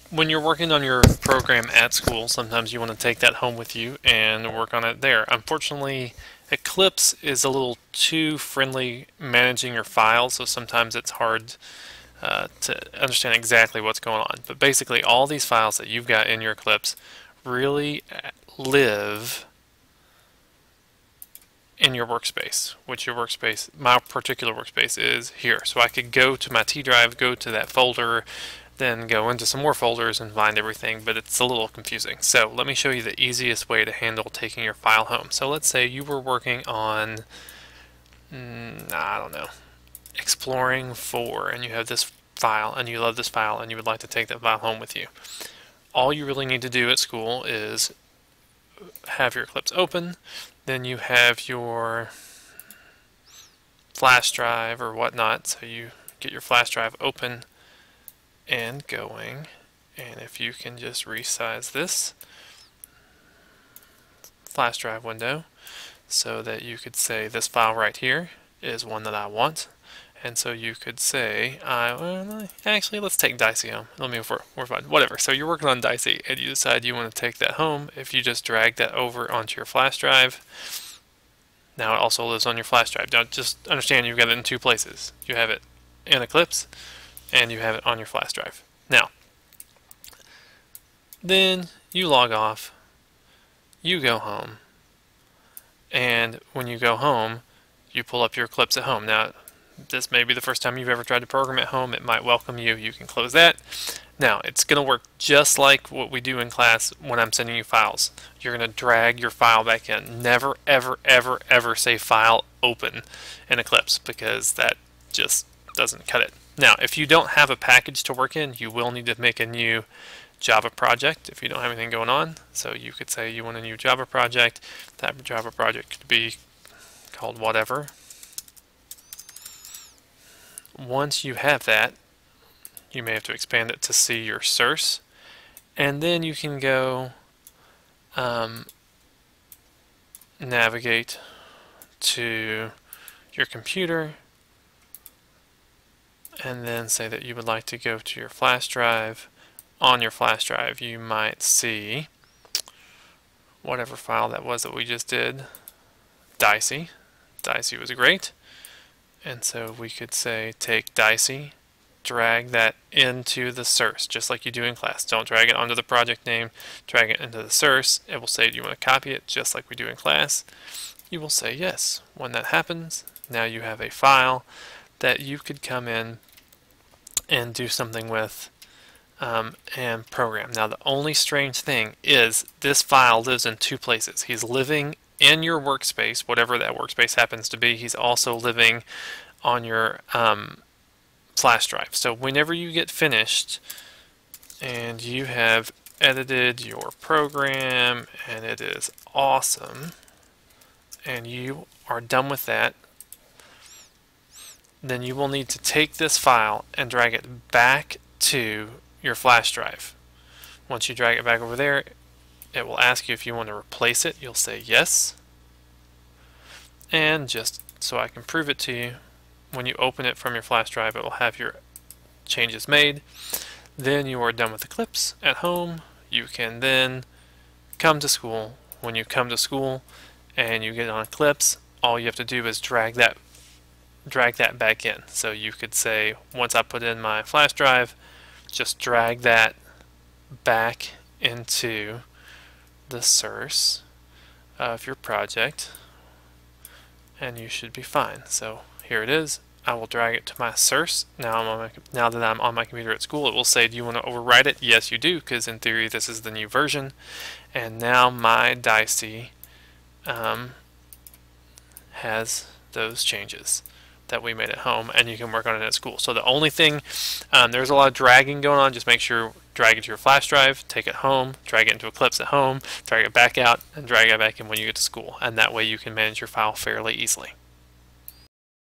when you're working on your program at school, sometimes you want to take that home with you and work on it there. Unfortunately, Eclipse is a little too friendly managing your files, so sometimes it's hard to understand exactly what's going on. But basically, all these files that you've got in your Eclipse really live in your workspace, which your workspace, my particular workspace, is here. So I could go to my T drive, go to that folder, then go into some more folders and find everything, but it's a little confusing. So let me show you the easiest way to handle taking your file home. So let's say you were working on, I don't know, Exploring 4, and you have this file, and you love this file, and you would like to take that file home with you. All you really need to do at school is have your Eclipse open, then you have your flash drive or whatnot, so you get your flash drive open and going, and if you can just resize this flash drive window so that you could say this file right here is one that I want, and so you could say actually let's take Dicey home. Let me we're fine. Whatever. So you're working on Dicey and you decide you want to take that home. If you just drag that over onto your flash drive, now it also lives on your flash drive. Now just understand you've got it in two places. You have it in Eclipse and you have it on your flash drive. Now, then you log off, you go home, and when you go home, you pull up your Eclipse at home. Now, this may be the first time you've ever tried to program at home. It might welcome you. You can close that. Now, it's going to work just like what we do in class when I'm sending you files. You're going to drag your file back in. Never, ever, ever, ever say file open in Eclipse, because that just doesn't cut it. Now, if you don't have a package to work in, you will need to make a new Java project if you don't have anything going on. So you could say you want a new Java project. That Java project could be called whatever. Once you have that, you may have to expand it to see your source, and then you can go navigate to your computer and then say that you would like to go to your flash drive. On your flash drive you might see whatever file that was that we just did, Dicey. Dicey was great, and so we could say take Dicey, drag that into the source just like you do in class. Don't drag it onto the project name, drag it into the source. It will say do you want to copy it just like we do in class. You will say yes. When that happens, now you have a file that you could come in and do something with and program. Now the only strange thing is this file lives in two places. He's living in your workspace, whatever that workspace happens to be. He's also living on your flash drive. So whenever you get finished and you have edited your program and it is awesome and you are done with that, then you will need to take this file and drag it back to your flash drive. Once you drag it back over there, it will ask you if you want to replace it. You'll say yes. And just so I can prove it to you, when you open it from your flash drive, it will have your changes made. Then you are done with Eclipse at home. You can then come to school. When you come to school and you get on Eclipse, all you have to do is drag that back in. So you could say, once I put in my flash drive, just drag that back into the source of your project and you should be fine. So here it is. I will drag it to my source. Now that I'm on my computer at school, it will say, do you want to overwrite it? Yes, you do, because in theory this is the new version. And now my Dicey has those changes that we made at home, and you can work on it at school. So the only thing, there's a lot of dragging going on. Just make sure drag it to your flash drive, take it home, drag it into Eclipse at home, drag it back out, and drag it back in when you get to school. And that way you can manage your file fairly easily.